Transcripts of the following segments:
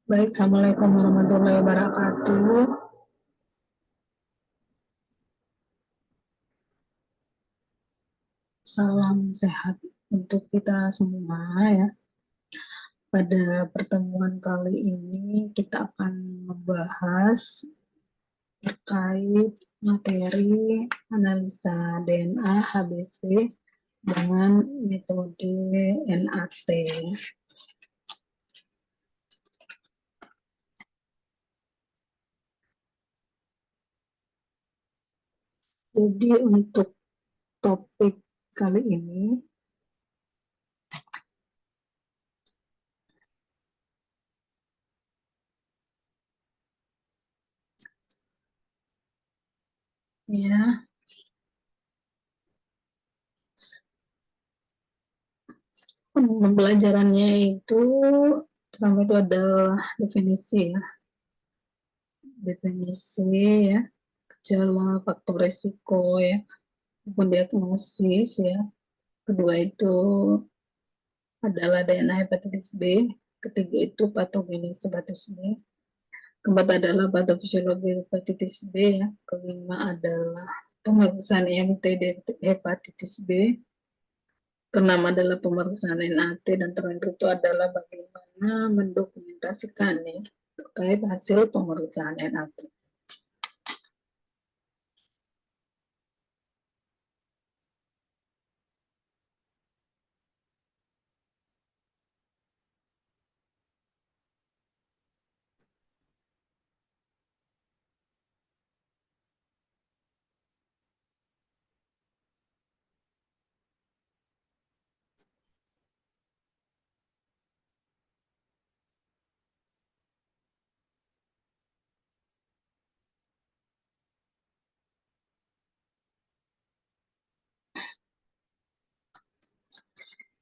Baik, Assalamualaikum warahmatullahi wabarakatuh. Salam sehat untuk kita semua ya. Pada pertemuan kali ini kita akan membahas terkait materi analisa DNA HBV dengan metode NAT. Jadi untuk topik kali ini ya, pembelajarannya itu pertama itu ada definisi ya, ya, gejala, faktor resiko ya, maupun diagnosis ya. Kedua itu adalah DNA hepatitis B. Ketiga itu patogenesis hepatitis B. Keempat adalah patofisiologi hepatitis B ya. Kelima adalah pemeriksaan IMT hepatitis B. Keenam adalah pemeriksaan NAT, dan terakhir itu adalah bagaimana mendokumentasikan nih terkait hasil pemeriksaan NAT.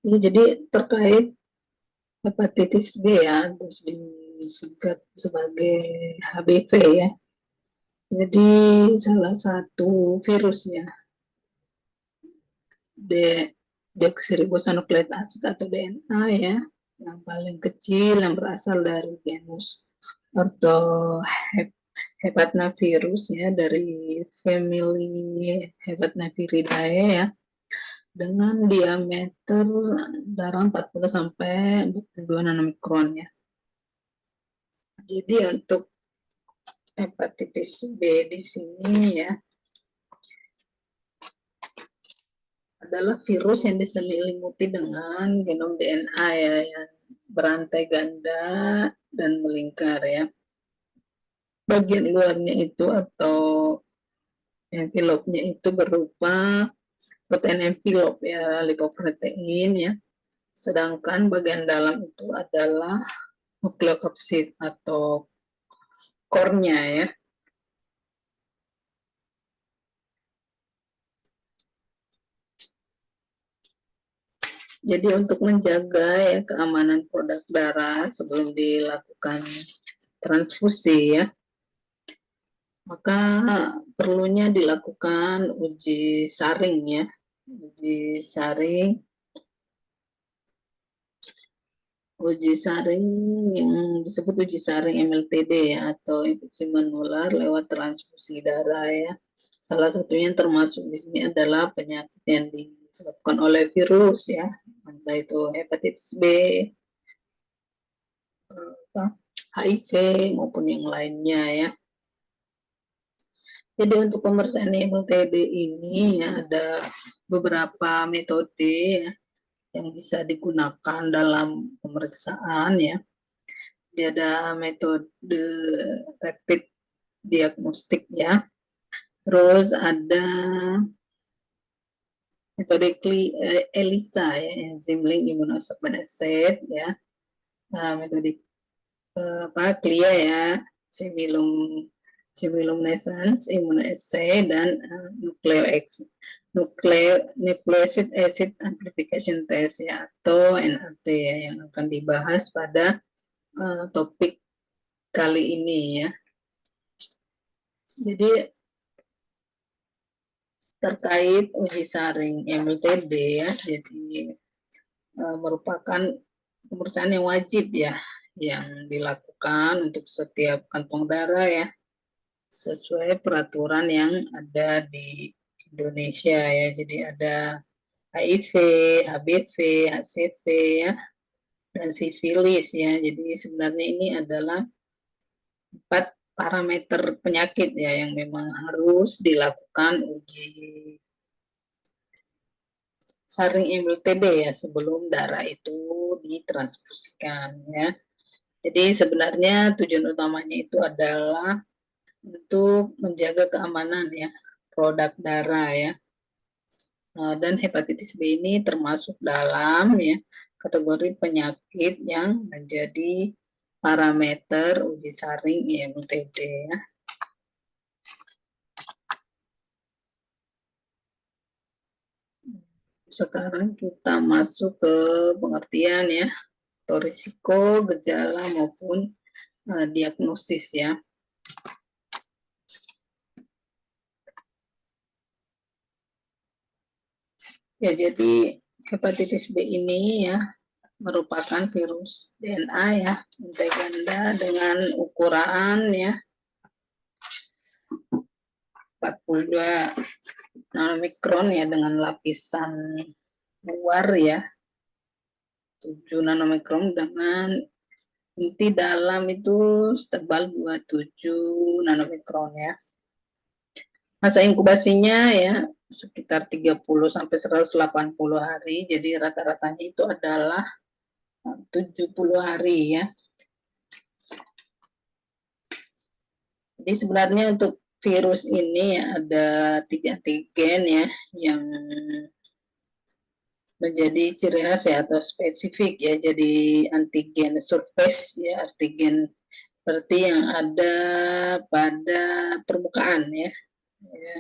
Ya, jadi terkait hepatitis B ya, terus disingkat sebagai HBV ya. Jadi salah satu virus ya, deoksiribonukleik asid atau DNA ya, yang paling kecil yang berasal dari genus Orthohepatnavirus ya, dari family Hepatnaviridae ya, dengan diameter antara 40 sampai 42 nanomikron ya. Jadi untuk hepatitis B di sini ya adalah virus yang diselimuti dengan genom DNA ya, yang berantai ganda dan melingkar ya. Bagian luarnya itu atau envelopnya itu berupa protein envelop ya, lipoprotein ya. Sedangkan bagian dalam itu adalah nukleokapsid atau core-nya ya. Jadi untuk menjaga ya keamanan produk darah sebelum dilakukan transfusi ya, maka perlunya dilakukan uji saring ya. Uji saring yang disebut uji saring MLTD ya, atau infeksi menular lewat transfusi darah ya. Salah satunya termasuk di sini adalah penyakit yang disebabkan oleh virus ya, entah itu hepatitis B, HIV maupun yang lainnya ya. Jadi untuk pemeriksaan MLTD ini ya, ada beberapa metode ya, yang bisa digunakan dalam pemeriksaan ya. Dia ada metode rapid diagnostik ya. Terus ada metode ELISA ya, enzim link immunosuppressant ya. Nah, metode CLIA ya, chemiluminescence immunoassay, dan nucleic acid amplification test ya, atau NAT ya, yang akan dibahas pada topik kali ini ya. Jadi terkait uji saring MLTD ya, jadi merupakan pemeriksaan yang wajib ya, yang dilakukan untuk setiap kantong darah ya, sesuai peraturan yang ada di Indonesia ya. Jadi ada HIV, HBV, HCV ya, dan sifilis ya. Jadi sebenarnya ini adalah 4 parameter penyakit ya yang memang harus dilakukan uji saring MLTD ya sebelum darah itu ditransfusikan ya. Jadi sebenarnya tujuan utamanya itu adalah untuk menjaga keamanan ya produk darah ya. Dan hepatitis B ini termasuk dalam ya kategori penyakit yang menjadi parameter uji saring IMTD ya. Sekarang kita masuk ke pengertian ya, atau risiko, gejala maupun diagnosis ya. Ya, jadi hepatitis B ini ya merupakan virus DNA ya, intai ganda dengan ukuran ya 42 nanomikron ya dengan lapisan luar ya 7 nanomikron dengan inti dalam itu tebal 27 nanomikron ya. Masa inkubasinya ya sekitar 30 sampai 180 hari. Jadi rata-ratanya itu adalah 70 hari ya. Jadi sebenarnya untuk virus ini ya, ada 3 antigen ya yang menjadi ciri khas ya atau spesifik ya. Jadi antigen surface ya, antigen seperti yang ada pada permukaan ya. Ya.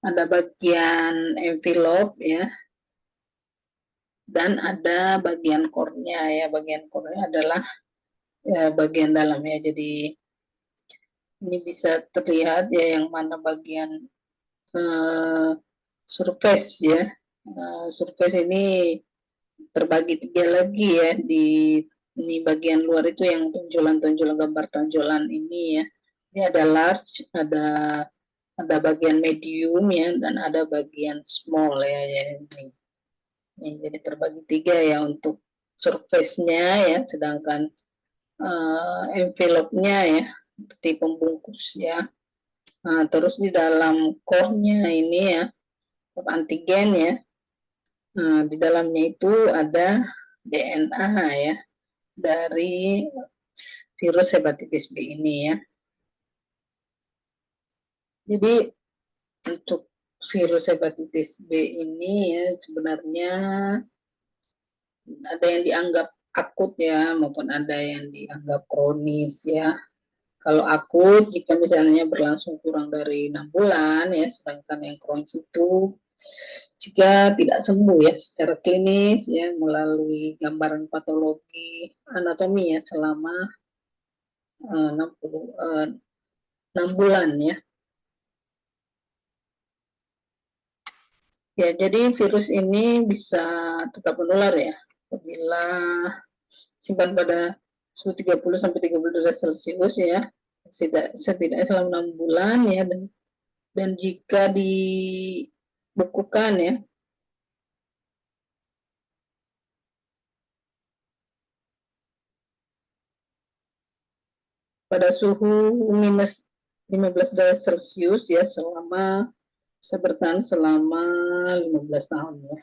Ada bagian envelope ya, dan ada bagian core-nya ya. Bagian core-nya adalah ya, bagian dalamnya. Jadi ini bisa terlihat ya yang mana bagian surface ya. Surface ini terbagi 3 lagi ya. Ini bagian luar itu yang tonjolan-tonjolan, gambar tonjolan ini ya. Ini ada large, ada bagian medium ya, dan ada bagian small ya. Ini. Jadi terbagi 3 ya untuk surface-nya ya, sedangkan envelope-nya ya, seperti pembungkus ya. Nah, terus di dalam core-nya ini ya, antigen ya. Nah, di dalamnya itu ada DNA ya dari virus hepatitis B ini ya. Jadi untuk virus hepatitis B ini ya sebenarnya ada yang dianggap akut ya maupun ada yang dianggap kronis ya. Kalau akut jika misalnya berlangsung kurang dari 6 bulan ya, sedangkan yang kronis itu jika tidak sembuh ya secara klinis ya melalui gambaran patologi anatomi ya selama 6 bulan ya. Ya, jadi virus ini bisa tetap menular ya apabila simpan pada suhu 30 sampai 30 derajat Celcius ya, setidaknya selama 6 bulan ya, dan jika dibekukan ya pada suhu minus 15 derajat Celcius ya selama bisa bertahan selama 15 tahun ya.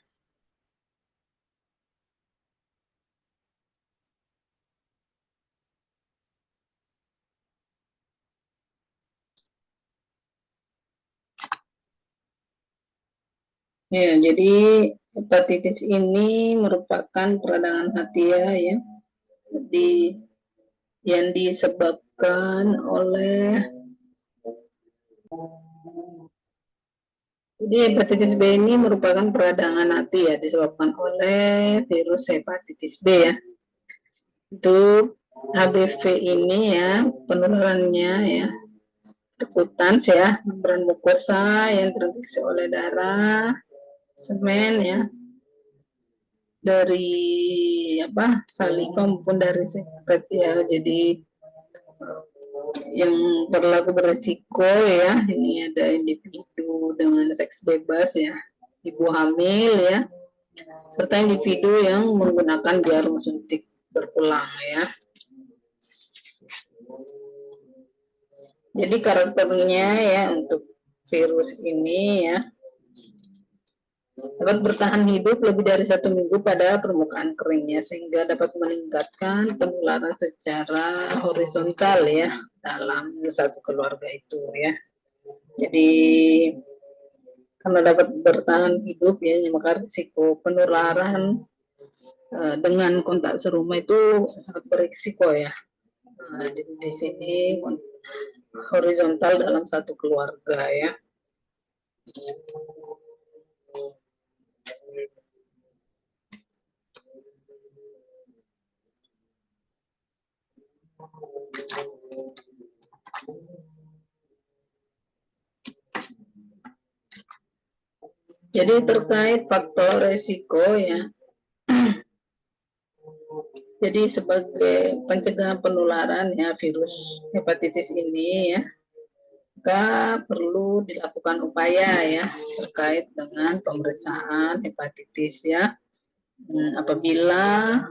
Ya, jadi hepatitis ini merupakan peradangan hati ya di yang disebabkan oleh jadi hepatitis B ini merupakan peradangan hati ya disebabkan oleh virus hepatitis B ya. Itu HBV ini ya penularannya ya perkutans ya, membran mukosa yang terinfeksi oleh darah, semen ya, dari saliva maupun dari sekret ya. Jadi yang berlaku beresiko ya, ini ada individu dengan seks bebas ya, ibu hamil ya, serta individu yang menggunakan jarum suntik berulang ya. Jadi karakternya ya untuk virus ini ya, dapat bertahan hidup lebih dari 1 minggu pada permukaan keringnya, sehingga dapat meningkatkan penularan secara horizontal ya dalam satu keluarga itu ya. Jadi karena dapat bertahan hidup ya, maka risiko penularan dengan kontak serumah itu sangat berisiko ya. Jadi di sini horizontal dalam satu keluarga ya. Jadi terkait faktor resiko ya. Jadi sebagai pencegahan penularan ya virus hepatitis ini ya, maka perlu dilakukan upaya ya terkait dengan pemeriksaan hepatitis ya. Apabila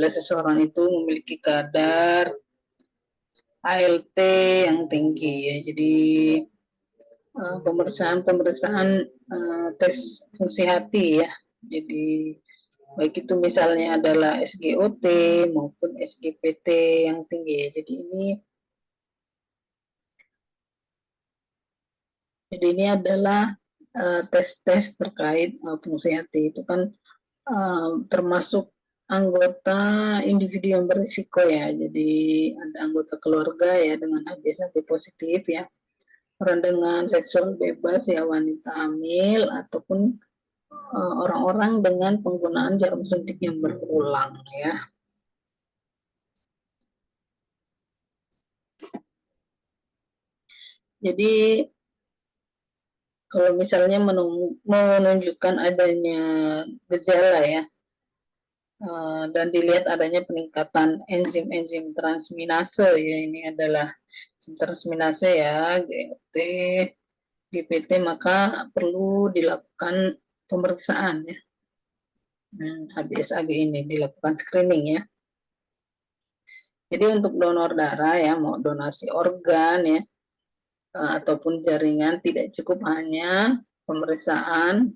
seseorang itu memiliki kadar ALT yang tinggi ya, jadi pemeriksaan tes fungsi hati ya, jadi baik itu misalnya adalah SGOT maupun SGPT yang tinggi ya. Jadi ini adalah tes-tes terkait fungsi hati itu kan termasuk anggota individu yang berisiko ya. Jadi ada anggota keluarga ya dengan HbA1c positif ya, orang dengan seksual bebas ya, wanita hamil ataupun orang-orang dengan penggunaan jarum suntik yang berulang ya. Jadi kalau misalnya menunjukkan adanya gejala ya, dan dilihat adanya peningkatan enzim-enzim transminase ya, ini adalah enzim transminase ya, GOT, GPT, maka perlu dilakukan pemeriksaan ya. HbA1c ini dilakukan screening ya. Jadi untuk donor darah ya, mau donasi organ ya, ataupun jaringan, tidak cukup hanya pemeriksaan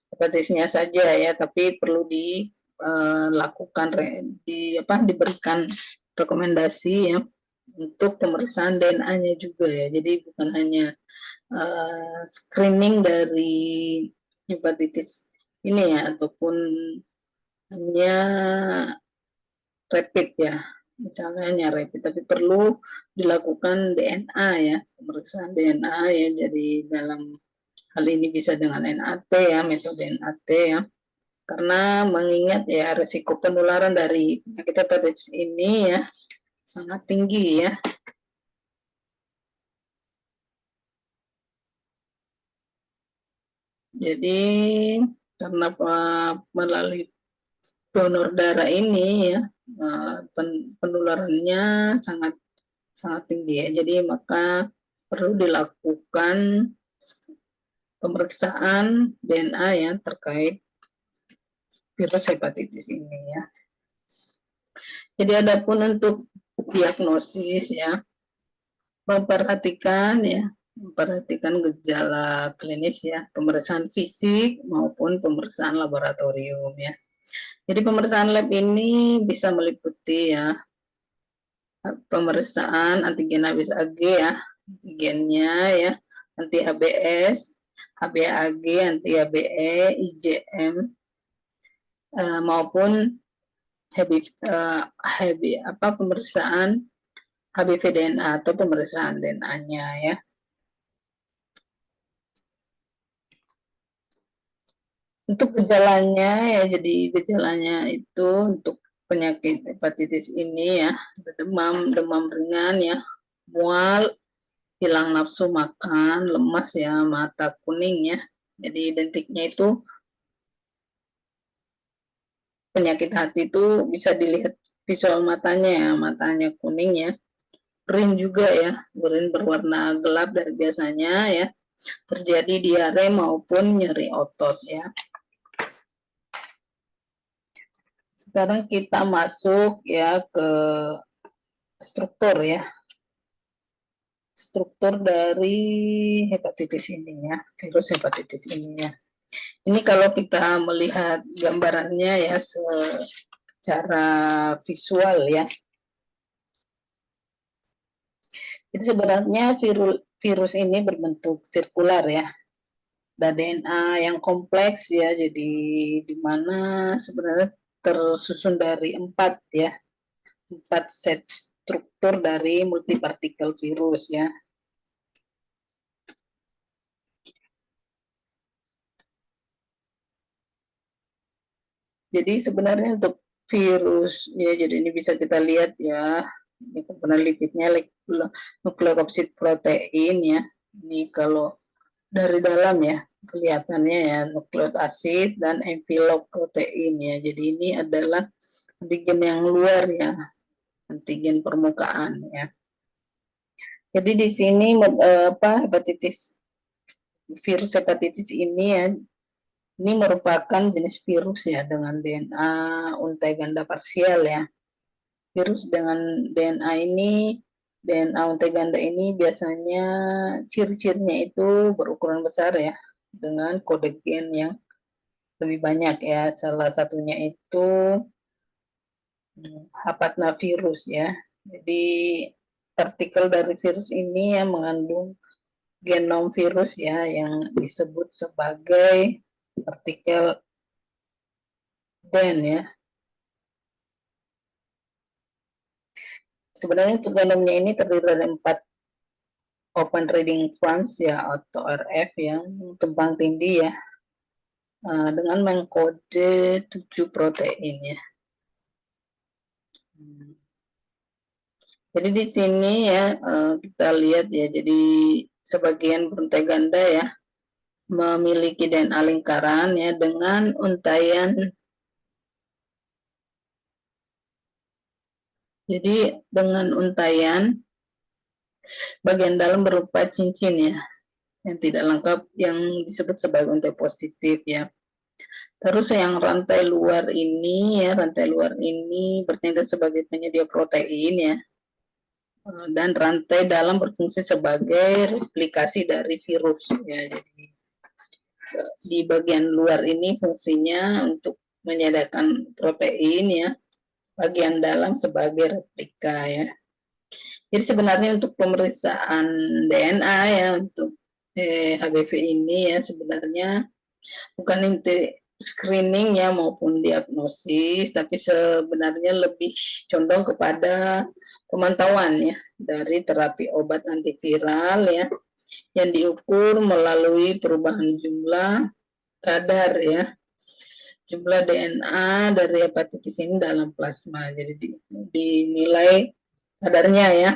hepatitisnya saja ya, tapi perlu dilakukan diberikan rekomendasi ya untuk pemeriksaan DNA-nya juga ya. Jadi bukan hanya screening dari hepatitis ini ya, ataupun hanya rapid ya, misalnya hanya rapid, tapi perlu dilakukan DNA ya, pemeriksaan DNA ya. Jadi dalam hal ini bisa dengan NAT ya, metode NAT ya, karena mengingat ya risiko penularan dari penyakit hepatitis ini ya sangat tinggi ya. Jadi karena melalui donor darah ini ya, penularannya sangat tinggi ya. Jadi maka perlu dilakukan pemeriksaan DNA ya terkait virus hepatitis ini ya. Jadi adapun untuk diagnosis ya, memperhatikan gejala klinis ya, pemeriksaan fisik maupun pemeriksaan laboratorium ya. Jadi pemeriksaan lab ini bisa meliputi ya pemeriksaan antigen HbA1c ya, antigennya ya, anti HbS, HbAg, anti HbE, IgM, maupun pemeriksaan HBV DNA atau pemeriksaan DNA-nya ya. Untuk gejalanya ya, jadi gejalanya itu untuk penyakit hepatitis ini ya, demam ringan ya, mual, hilang nafsu makan, lemas ya, mata kuning ya. Jadi identiknya itu penyakit hati itu bisa dilihat visual matanya ya, matanya kuning ya, urin juga ya, urin berwarna gelap dari biasanya ya, terjadi diare maupun nyeri otot ya. Sekarang kita masuk ya ke struktur ya, struktur dari hepatitis ini ya, virus hepatitis ini ya. Ini kalau kita melihat gambarannya ya secara visual ya. Jadi sebenarnya virus ini berbentuk sirkular ya. Ada DNA yang kompleks ya, jadi di mana sebenarnya tersusun dari 4 ya, 4 set struktur dari multipartikel virus ya. Jadi sebenarnya untuk virus ya, jadi ini bisa kita lihat ya, ini komponen lipidnya nukleokapsid protein ya. Ini kalau dari dalam ya kelihatannya ya, nukleot asid dan envelop protein ya. Jadi ini adalah antigen yang luar ya, antigen permukaan ya. Jadi di sini virus hepatitis ini ya, ini merupakan jenis virus ya dengan DNA untai ganda parsial ya. Virus dengan DNA untai ganda ini biasanya ciri-cirinya itu berukuran besar ya, dengan kode gen yang lebih banyak ya. Salah satunya itu hepatnavirus ya. Jadi partikel dari virus ini yang mengandung genom virus ya, yang disebut sebagai partikel DEN ya. Sebenarnya untuk genomnya ini terdiri dari 4 open reading frames ya, atau RF yang tumpang tindih ya, dengan mengkode 7 protein ya. Jadi di sini ya kita lihat ya, jadi sebagian beruntai ganda ya memiliki DNA lingkaran ya dengan untaian. Jadi dengan untaian bagian dalam berupa cincin ya, yang tidak lengkap, yang disebut sebagai untai positif ya. Terus yang rantai luar ini bertindak sebagai penyedia protein ya, dan rantai dalam berfungsi sebagai replikasi dari virus ya. Jadi di bagian luar ini fungsinya untuk menyediakan protein ya, bagian dalam sebagai replika ya. Jadi sebenarnya untuk pemeriksaan DNA ya untuk HBV ini ya, sebenarnya bukan inti screening ya maupun diagnosis, tapi sebenarnya lebih condong kepada pemantauan ya dari terapi obat antiviral ya, yang diukur melalui perubahan jumlah kadar ya, jumlah DNA dari hepatitis ini dalam plasma. Jadi dinilai kadarnya ya.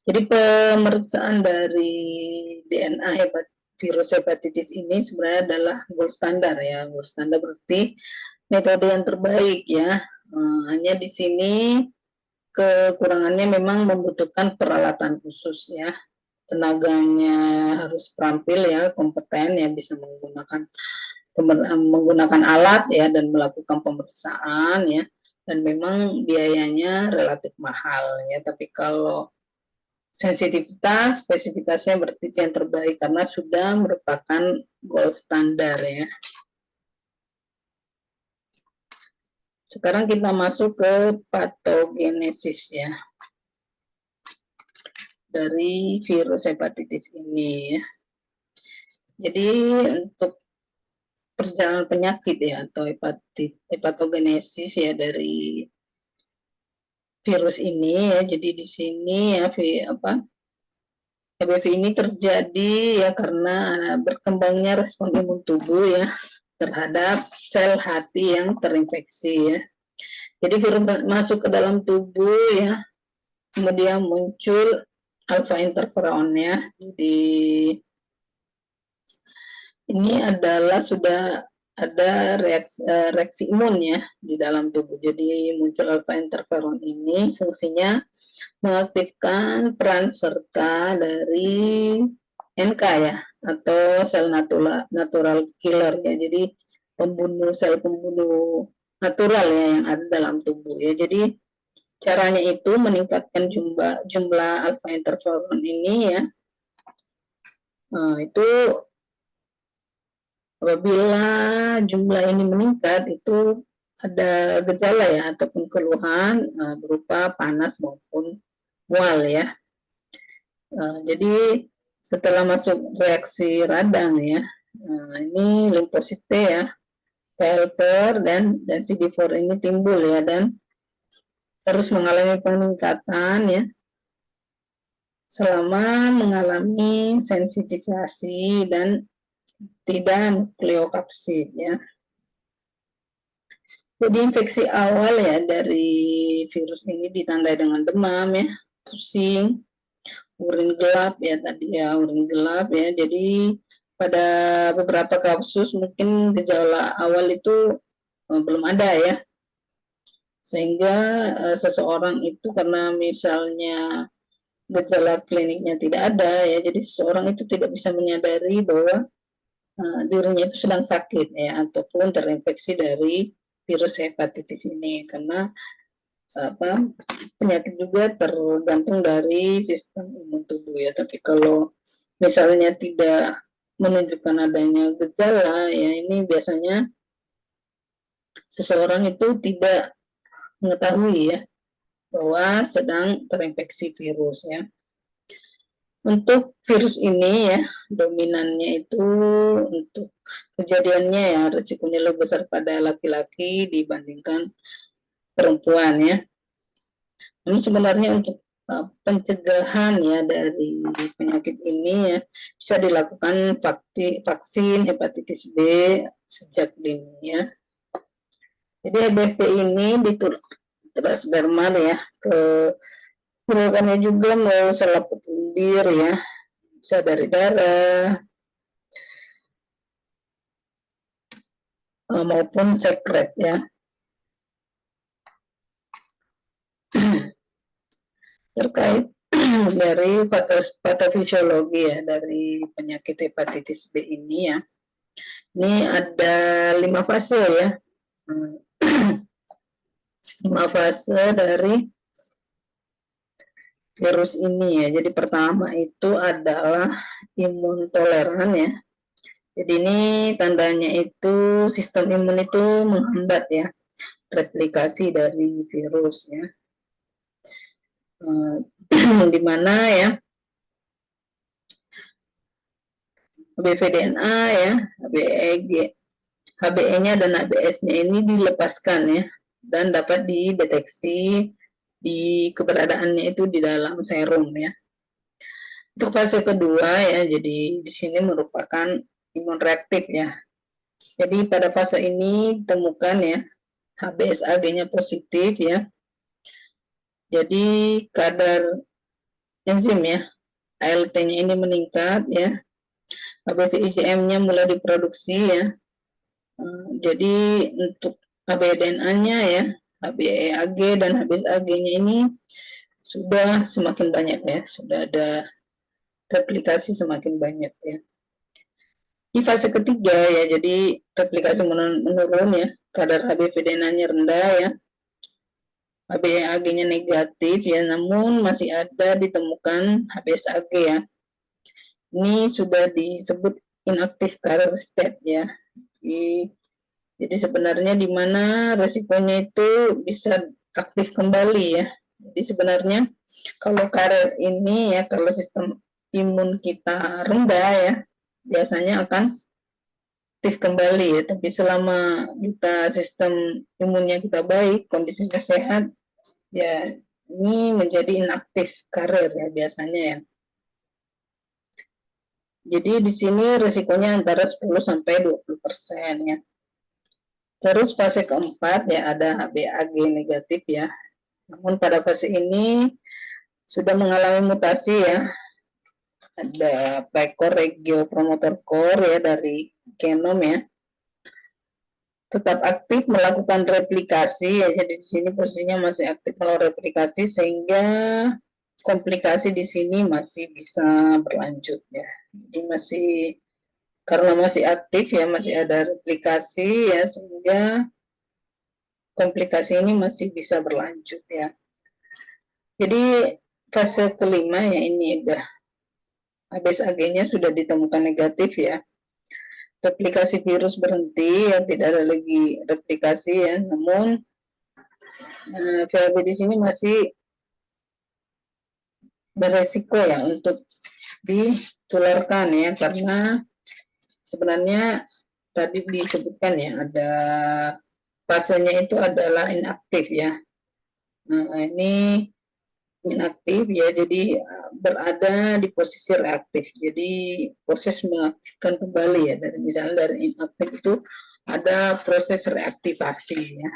Jadi pemeriksaan dari DNA virus hepatitis ini sebenarnya adalah gold standar ya. Gold standar berarti metode yang terbaik ya. Hanya di sini kekurangannya memang membutuhkan peralatan khusus ya. Tenaganya harus terampil ya, kompeten ya, bisa menggunakan alat ya dan melakukan pemeriksaan ya. Dan memang biayanya relatif mahal ya. Tapi kalau sensitivitas, spesifikasinya berarti yang terbaik karena sudah merupakan gold standar ya. Sekarang kita masuk ke patogenesis ya, dari virus hepatitis ini ya. Jadi untuk perjalanan penyakit ya, atau hepatogenesis ya dari virus ini ya. Jadi di sini ya HBV ini terjadi ya karena berkembangnya respon imun tubuh ya terhadap sel hati yang terinfeksi ya. Jadi virus masuk ke dalam tubuh ya, kemudian muncul alpha interferon ya. Jadi ini adalah sudah ada reaksi imun ya di dalam tubuh. Jadi muncul alpha interferon ini fungsinya mengaktifkan peran serta dari NK ya, atau sel natural killer ya. Jadi sel pembunuh natural ya yang ada dalam tubuh ya. Jadi caranya itu meningkatkan jumlah alpha interferon ini ya. Itu apabila jumlah ini meningkat itu ada gejala ya ataupun keluhan berupa panas maupun mual ya. Jadi setelah masuk reaksi radang ya, ini limfosit T ya, T helper dan CD4 ini timbul ya, dan terus mengalami peningkatan ya selama mengalami sensitisasi dan tidak nukleokapsid ya. Jadi infeksi awal ya dari virus ini ditandai dengan demam ya, pusing, urin gelap ya tadi ya, urin gelap ya. Jadi pada beberapa kasus mungkin gejala awal itu belum ada ya, sehingga seseorang itu karena misalnya gejala kliniknya tidak ada ya, jadi seseorang itu tidak bisa menyadari bahwa dirinya itu sedang sakit ya, ataupun terinfeksi dari virus hepatitis ini, karena penyakit juga tergantung dari sistem imun tubuh ya. Tapi kalau misalnya tidak menunjukkan adanya gejala ya, ini biasanya seseorang itu tidak mengetahui ya bahwa sedang terinfeksi virus ya. Untuk virus ini ya, dominannya itu untuk kejadiannya ya risikonya lebih besar pada laki-laki dibandingkan perempuan ya. Ini sebenarnya untuk pencegahan ya dari penyakit ini ya bisa dilakukan vaksin hepatitis B sejak dini ya. Jadi HBV ini ditransdermal ya ke merupakannya juga melalui selaput lendir ya, bisa dari darah maupun sekret ya. Terkait dari patofisiologi ya dari penyakit hepatitis B ini ya, ini ada 5 fase ya, 5 fase dari virus ini ya. Jadi pertama itu adalah imun toleran ya. Jadi ini tandanya itu sistem imun itu menghambat ya replikasi dari virus ya. Di mana ya HBV-DNA ya, HBE-nya dan ABS-nya ini dilepaskan ya, dan dapat dideteksi di keberadaannya itu di dalam serum ya. Untuk fase kedua ya, jadi di sini merupakan imun reaktif ya. Jadi pada fase ini ditemukan ya HBsAg-nya positif ya. Jadi kadar enzim ya ALT-nya ini meningkat ya. HBsIgM-nya mulai diproduksi ya. Jadi untuk HBDNA-nya ya, HBeAg dan HBsAg-nya ini sudah semakin banyak ya, sudah ada replikasi semakin banyak ya. Di fase ketiga ya, jadi replikasi menurun ya, kadar HBV-DNA-nya rendah ya, HBeAg-nya negatif ya, namun masih ada ditemukan HBsAg ya. Ini sudah disebut inactive carrier state ya. Jadi sebenarnya di mana resikonya itu bisa aktif kembali ya. Jadi sebenarnya kalau carrier ini ya, kalau sistem imun kita rendah ya, biasanya akan aktif kembali ya. Tapi selama kita sistem imunnya kita baik, kondisinya sehat, ya ini menjadi inaktif carrier ya biasanya ya. Jadi di sini risikonya antara 10 sampai 20% ya. Terus fase keempat ya ada HBAg negatif ya. Namun pada fase ini sudah mengalami mutasi ya. Ada precore regio promoter core ya dari genom ya. tetap aktif melakukan replikasi ya, jadi di sini posisinya masih aktif melakukan replikasi sehingga komplikasi di sini masih bisa berlanjut ya. Jadi masih karena masih aktif ya, masih ada replikasi ya, sehingga komplikasi ini masih bisa berlanjut ya. Jadi fase kelima ya, ini udah HBsAg-nya sudah ditemukan negatif ya. Replikasi virus berhenti ya, tidak ada lagi replikasi ya, namun VHB di sini masih beresiko ya untuk ditularkan ya, karena sebenarnya tadi disebutkan ya, ada fasenya itu adalah inaktif ya. Nah, ini inaktif ya, jadi berada di posisi reaktif. Jadi proses mengaktifkan kembali ya, dari misalnya dari inaktif itu ada proses reaktivasi ya.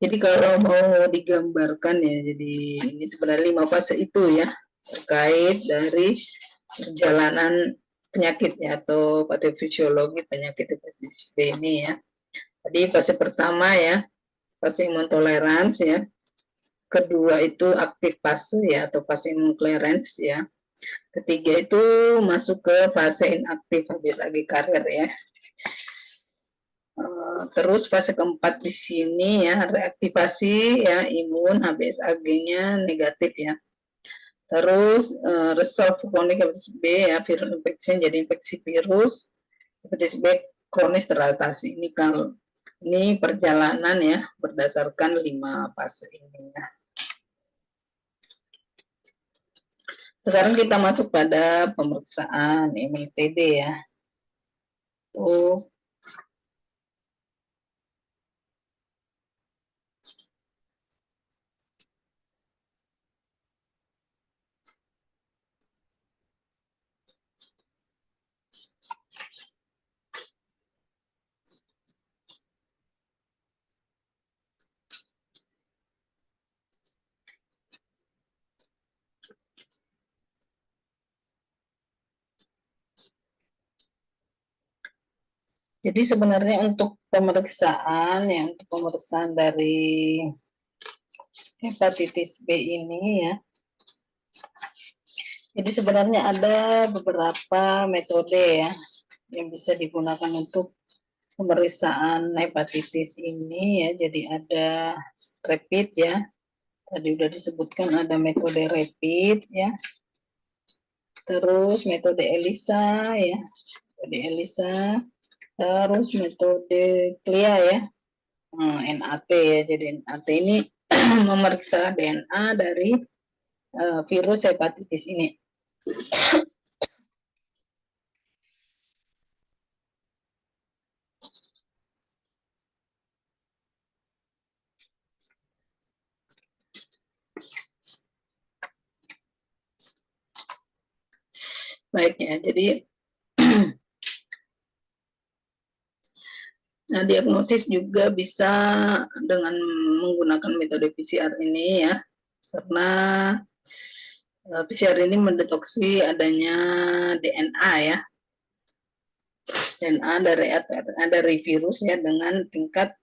Jadi kalau mau digambarkan ya, jadi ini sebenarnya 5 fase itu ya, terkait dari perjalanan penyakit ya, atau patofisiologi penyakit hepatitis B ini ya. Jadi fase pertama ya, fase imun tolerans ya. Kedua itu aktif fase ya, atau fase imun clearance ya. Ketiga itu masuk ke fase inaktif HBsAg carrier ya. Terus fase keempat di sini ya, reaktivasi ya, imun HBsAg-nya negatif ya. Terus resolve chronic hepatitis B ya, viral infection jadi infeksi virus, hepatitis B kronis teratasi. Ini kalau ini perjalanan ya berdasarkan 5 fase ini ya. Sekarang kita masuk pada pemeriksaan MLTD ya. Tuh. Jadi sebenarnya untuk pemeriksaan dari hepatitis B ini ya. Jadi sebenarnya ada beberapa metode ya yang bisa digunakan untuk pemeriksaan hepatitis ini ya. Jadi ada rapid ya. Tadi udah disebutkan ada metode rapid ya. Terus metode ELISA ya. Metode ELISA. Terus metode CLIA ya. NAT ya. Jadi NAT ini memeriksa DNA dari virus hepatitis ini. Baik ya, jadi nah, diagnosis juga bisa dengan menggunakan metode PCR ini ya, karena PCR ini mendeteksi adanya DNA ya, DNA dari virus ya, dengan tingkat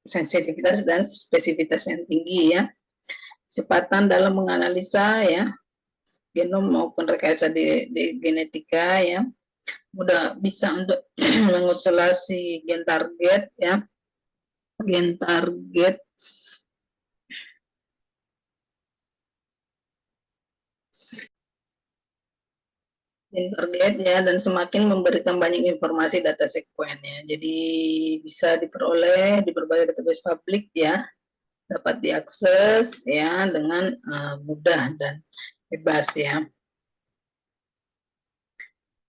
sensitivitas dan spesifitas yang tinggi ya, kecepatan dalam menganalisa ya, genom maupun rekayasa di genetika ya, mudah bisa untuk mengisolasi gen target ya, gen target ya, dan semakin memberikan banyak informasi data sekuen ya. Jadi bisa diperoleh di berbagai database publik ya, dapat diakses ya dengan mudah dan bebas ya.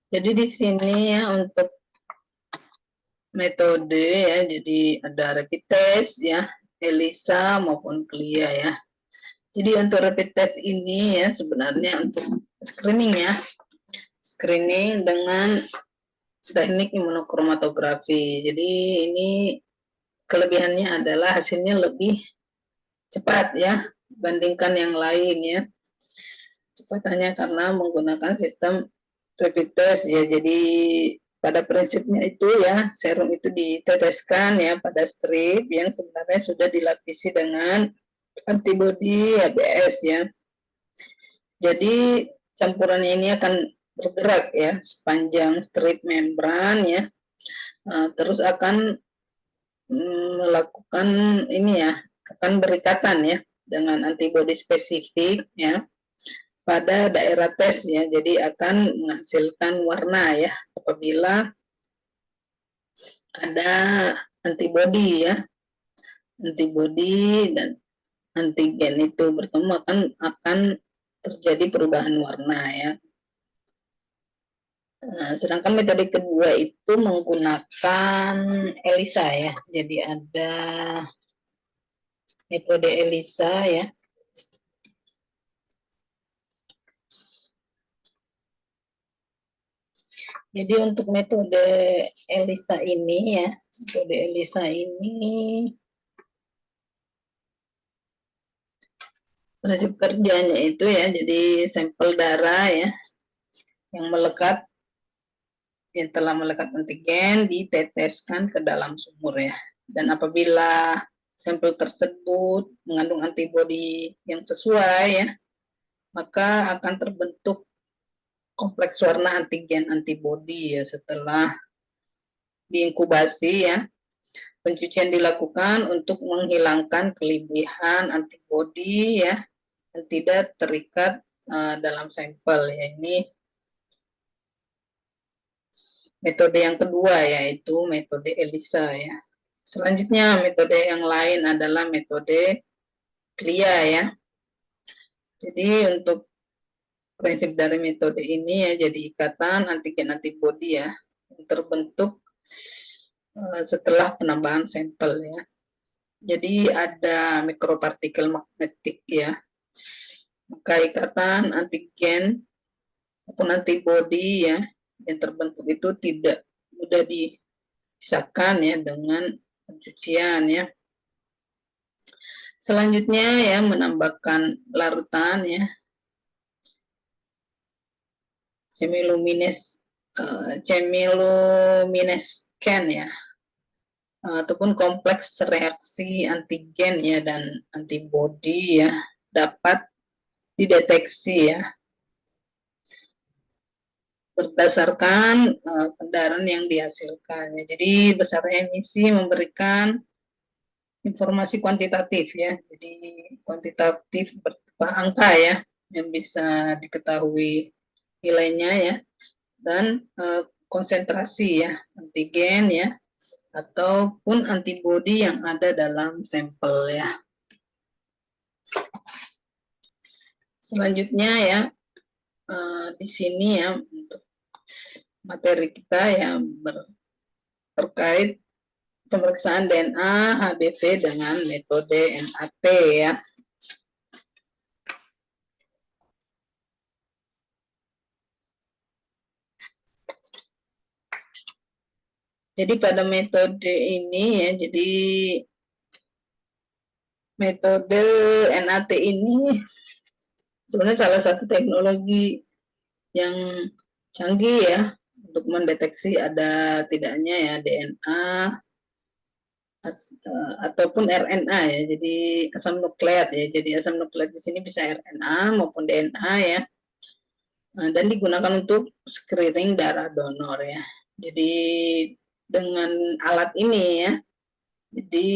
Jadi di sini ya untuk metode ya, jadi ada rapid test ya, ELISA maupun CLIA ya. Jadi untuk rapid test ini ya sebenarnya untuk screening ya, screening dengan teknik imunokromatografi. Jadi ini kelebihannya adalah hasilnya lebih cepat ya dibandingkan yang lain ya. Cepatannya karena menggunakan sistem rapid test ya. Jadi pada prinsipnya itu ya, serum itu diteteskan ya pada strip yang sebenarnya sudah dilapisi dengan antibodi HBs ya. Jadi campuran ini akan bergerak ya sepanjang strip membran ya, terus akan melakukan ini ya, akan berikatan ya dengan antibodi spesifik ya pada daerah tes ya, jadi akan menghasilkan warna ya apabila ada antibodi ya, antibodi dan antigen itu bertemu akan terjadi perubahan warna ya. Sedangkan metode kedua itu menggunakan ELISA ya, jadi ada metode ELISA ya. Jadi untuk metode ELISA ini ya, metode ELISA ini prinsip kerjanya itu ya, jadi sampel darah ya yang melekat, yang telah melekat antigen diteteskan ke dalam sumur ya. Dan apabila sampel tersebut mengandung antibodi yang sesuai ya, maka akan terbentuk kompleks warna antigen antibodi ya setelah diinkubasi ya. Pencucian dilakukan untuk menghilangkan kelebihan antibodi ya yang tidak terikat dalam sampel ya. Ini metode yang kedua yaitu metode ELISA ya. Selanjutnya metode yang lain adalah metode CLIA ya. Jadi untuk prinsip dari metode ini ya, jadi ikatan antigen antibodi ya yang terbentuk setelah penambahan sampel ya. Jadi ada mikropartikel magnetik ya. Maka ikatan antigen maupun antibodi ya yang terbentuk itu tidak mudah dipisahkan ya dengan pencucian ya. Selanjutnya ya menambahkan larutan ya chemiluminescent ya, ataupun kompleks reaksi antigen ya dan antibodi ya dapat dideteksi ya berdasarkan kendaraan yang dihasilkan ya. Jadi besar emisi memberikan informasi kuantitatif ya, jadi kuantitatif berupa angka ya yang bisa diketahui nilainya ya, dan konsentrasi ya antigen ya ataupun antibodi yang ada dalam sampel ya. Selanjutnya ya di sini ya untuk materi kita yang terkait pemeriksaan DNA HBV dengan metode NAT ya. Jadi pada metode ini ya, jadi metode NAT ini sebenarnya salah satu teknologi yang canggih ya untuk mendeteksi ada tidaknya ya DNA ataupun RNA ya, jadi asam nukleat ya. Jadi asam nukleat di sini bisa RNA maupun DNA ya, dan digunakan untuk screening darah donor ya. Jadi dengan alat ini ya, jadi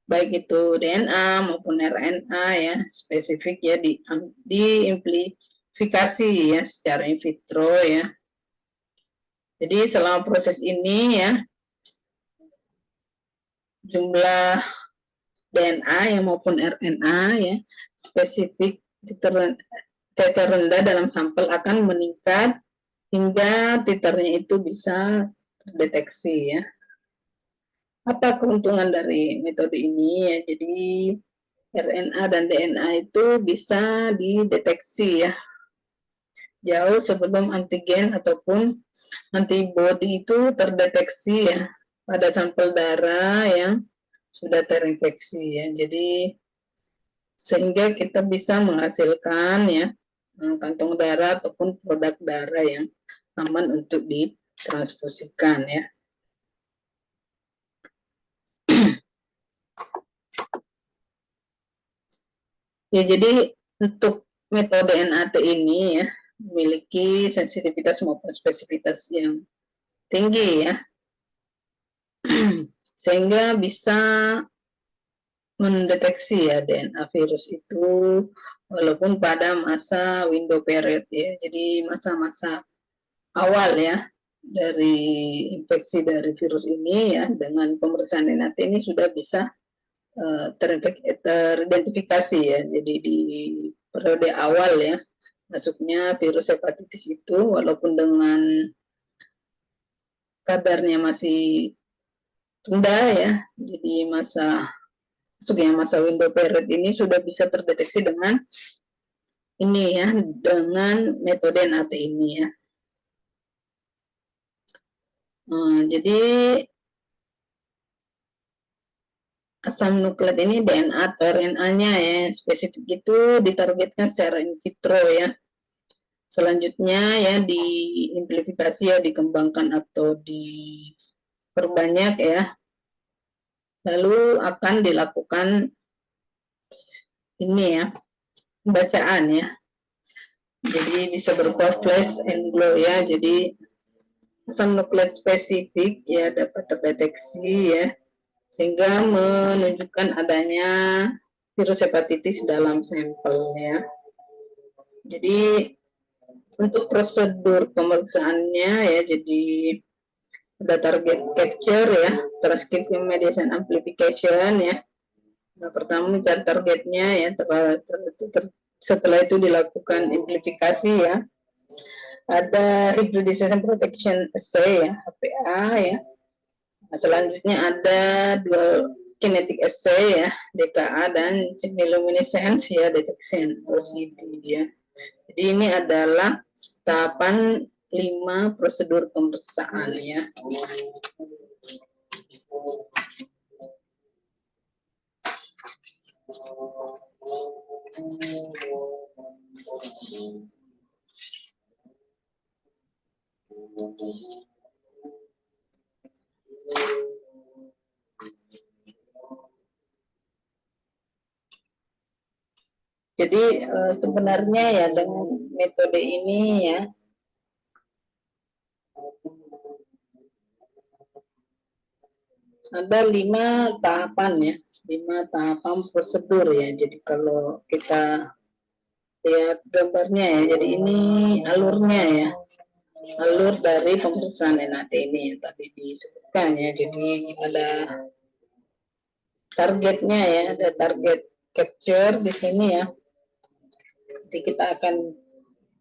baik itu DNA maupun RNA ya spesifik ya diamplifikasi ya secara in vitro ya. Jadi selama proses ini ya jumlah DNA ya maupun RNA ya spesifik titer rendah dalam sampel akan meningkat hingga titernya itu bisa terdeteksi ya. Apa keuntungan dari metode ini ya? Jadi RNA dan DNA itu bisa dideteksi ya jauh sebelum antigen ataupun antibodi itu terdeteksi ya pada sampel darah yang sudah terinfeksi ya. Jadi sehingga kita bisa menghasilkan ya kantong darah ataupun produk darah yang aman untuk ditransfusikan ya. Ya, jadi untuk metode NAT ini ya memiliki sensitivitas maupun spesifitas yang tinggi ya, sehingga bisa mendeteksi ya DNA virus itu walaupun pada masa window period ya, jadi masa-masa awal ya dari infeksi dari virus ini ya, dengan pemeriksaan NAT ini sudah bisa teridentifikasi ya. Jadi di periode awal ya masuknya virus hepatitis itu walaupun dengan kadarnya masih rendah ya, jadi masuknya masa window period ini sudah bisa terdeteksi dengan ini ya, dengan metode NAT ini ya. Jadi asam nukleat ini DNA atau RNA-nya ya, spesifik itu ditargetkan secara in vitro ya. Selanjutnya ya diamplifikasi ya, dikembangkan atau diperbanyak ya. Lalu akan dilakukan ini ya, pembacaan ya. Jadi bisa berupa flash and glow ya. Jadi asam nukleat spesifik ya dapat terdeteksi ya, sehingga menunjukkan adanya virus hepatitis dalam sampel ya. Jadi untuk prosedur pemeriksaannya ya, jadi ada target capture ya, transcription mediation amplification ya. Nah, pertama mencari targetnya ya, setelah itu dilakukan amplifikasi ya. Ada hybridization protection assay ya, HPA ya. Nah, selanjutnya ada dual kinetic assay ya, DKA, dan chemiluminescence ya, detection atau CT ya. Jadi ini adalah tahapan 5 prosedur pemeriksaan ya. Jadi sebenarnya ya dengan metode ini ya, ada 5 tahapan ya, 5 tahapan prosedur ya. Jadi kalau kita lihat gambarnya ya, jadi ini alurnya ya, alur dari pemeriksaan NAT ini yang tadi disebutkan ya. Jadi ada targetnya ya, ada target capture di sini ya. Nanti kita akan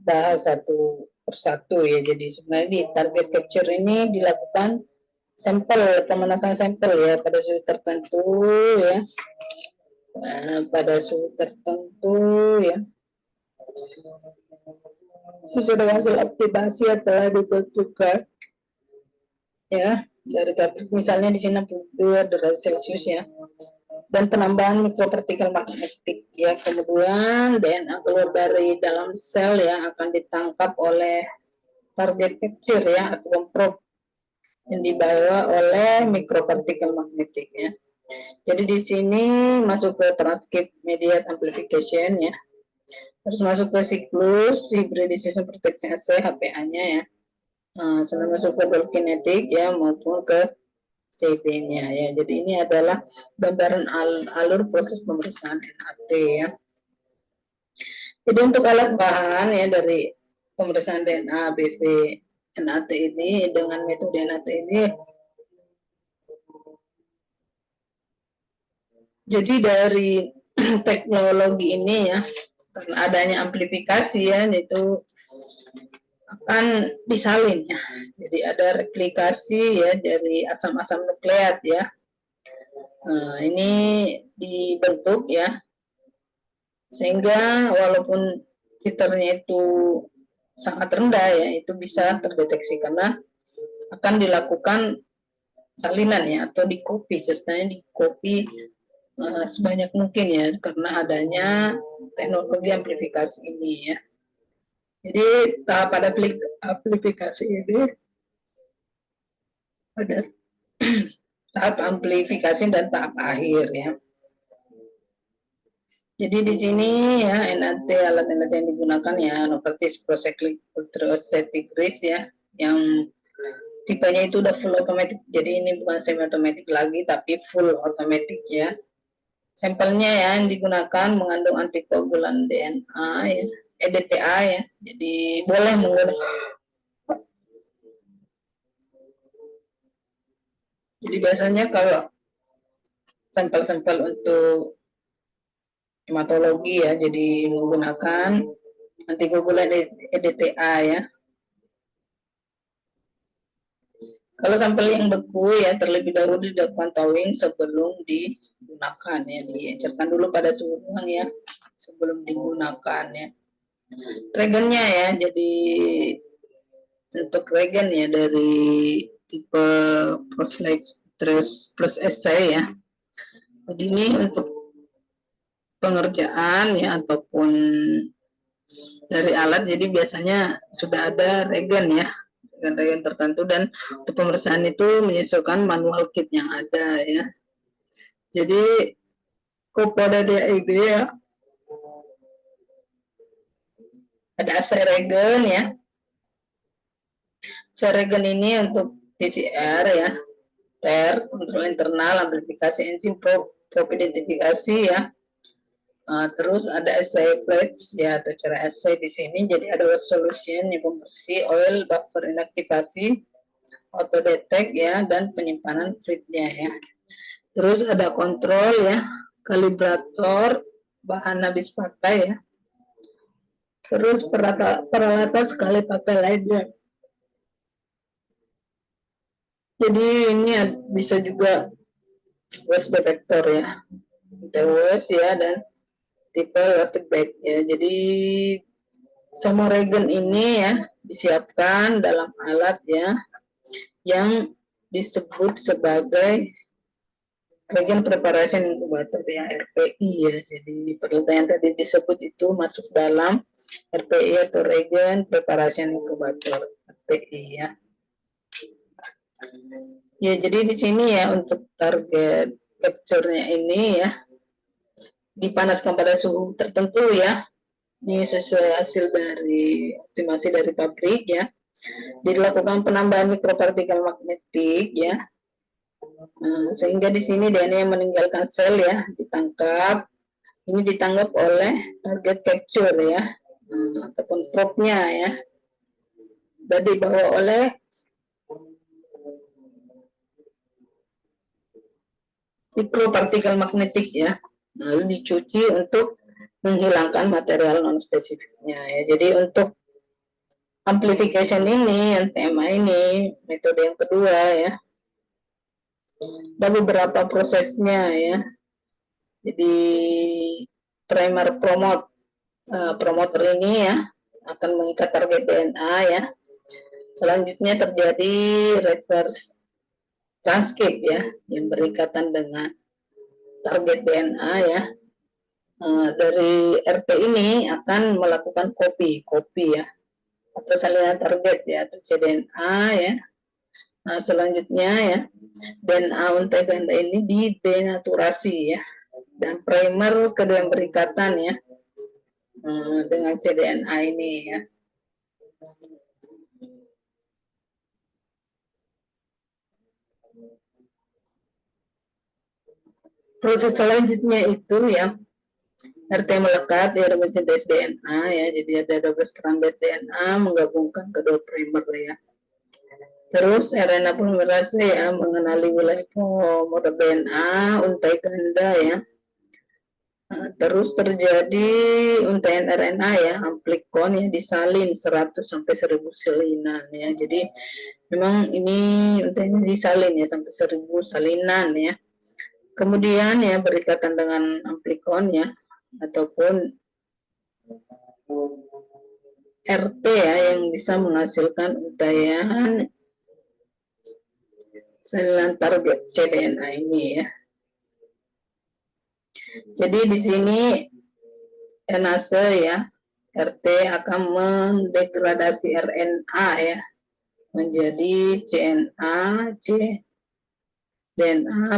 bahas satu persatu ya. Jadi sebenarnya di target capture ini dilakukan sampel, pemanasan sampel ya pada suhu tertentu ya. Nah, pada suhu tertentu ya, sesuai dengan hasil optimasi yang telah ditentukan ya, dari misalnya di sini 62 derajat Celcius ya, dan penambahan mikropartikel magnetik ya. Kemudian DNA keluar dari dalam sel ya akan ditangkap oleh target capture ya, atau probe yang dibawa oleh mikropartikel magnetik ya. Jadi di sini masuk ke transcript mediate amplification ya, terus masuk ke siklus hybridization protection assay HPA-nya ya. Nah, sampai masuk ke kinetik ya maupun ke CP-nya ya. Jadi ini adalah gambaran alur proses pemeriksaan NAT ya. Jadi untuk alat bahan ya dari pemeriksaan DNA BV NAT ini dengan metode NAT ini, jadi dari teknologi ini ya, karena adanya amplifikasi ya, itu akan disalin ya. Jadi ada replikasi ya dari asam-asam nukleat ya. Nah, ini dibentuk ya, sehingga walaupun titernya itu sangat rendah ya, itu bisa terdeteksi karena akan dilakukan salinan ya, atau di copy, ceritanya di copy sebanyak mungkin ya, karena adanya teknologi amplifikasi ini ya. Jadi tahap pada amplifikasi ini pada tahap amplifikasi dan tahap akhir ya. Jadi di sini ya NAT, alat NAT yang digunakan ya Novartis Procyclic Ultracetic ya, yang tipenya itu udah full automatic. Jadi ini bukan semi automatic lagi tapi full automatic ya. Sampelnya ya yang digunakan mengandung antikoagulan DNA ya, DTA ya. Jadi boleh menggunakan. Jadi biasanya kalau sampel-sampel untuk hematologi ya, jadi menggunakan antikoagulan DTA ya. Kalau sampel yang beku ya terlebih dahulu dilakukan thawing sebelum digunakan ya, diencerkan dulu pada suhu ruang ya sebelum digunakan ya. Regennya ya, jadi untuk regen ya dari tipe plus essay ya. Jadi ini untuk pengerjaan ya ataupun dari alat, jadi biasanya sudah ada regen ya, regen tertentu, dan untuk pemeriksaan itu menyesuaikan manual kit yang ada ya. Jadi kepada DIB ya ada assay regen ya. Assay regen ini untuk TCR ya, TER, kontrol internal, amplifikasi enzim, probe identifikasi ya. Terus ada assay plates ya, atau cara assay di sini. Jadi ada wet solution yang pembersih, oil, buffer inaktivasi, auto detect ya, dan penyimpanan fluidnya ya. Terus ada kontrol ya, kalibrator, bahan habis pakai ya. Terus peralatan sekali pakai lainnya. Jadi ini bisa juga waste detector ya, TWS ya, dan tipe plastic bag ya. Jadi semua regen ini ya disiapkan dalam alat ya yang disebut sebagai regen preparation incubator ya, RPI ya. Jadi peralatan yang tadi disebut itu masuk dalam RPI atau regen preparation incubator, RPI ya. Ya, jadi di sini ya untuk target capture-nya ini ya dipanaskan pada suhu tertentu ya. Ini sesuai hasil dari optimasi dari pabrik ya. Dilakukan penambahan mikropartikel magnetik ya. Sehingga di sini DNA yang meninggalkan sel ya ditangkap. Ini ditangkap oleh target capture ya, ataupun probe-nya ya. Dan dibawa oleh mikropartikel magnetik ya, lalu dicuci untuk menghilangkan material non spesifiknya ya. Jadi untuk amplification ini, yang tema ini, metode yang kedua ya, ada beberapa prosesnya ya. Jadi primer promoter ini ya akan mengikat target DNA ya. Selanjutnya terjadi reverse transcript ya, yang berikatan dengan target DNA ya. Dari RT ini akan melakukan copy ya, atau salinan target ya, atau cDNA ya. Nah, selanjutnya ya, DNA untai ganda ini didenaturasi ya, dan primer kedua yang berikatan ya dengan cDNA ini ya. Proses selanjutnya itu ya, RT melekat ya, resintesis DNA ya, jadi ada double stranded DNA menggabungkan kedua primer ya. Terus RNA polimerase ya mengenali wilayah promoter DNA untai ganda ya. Terus terjadi untaian RNA ya, amplikon ya, disalin 100 sampai 1000 salinan ya. Jadi memang ini untaian disalin ya sampai 1000 salinan ya. Kemudian ya berikatan dengan amplikon ya, ataupun RT ya yang bisa menghasilkan untaian salinan target cDNA ini ya. Jadi di sini enase ya, RT akan mendegradasi RNA ya menjadi CNA, DNA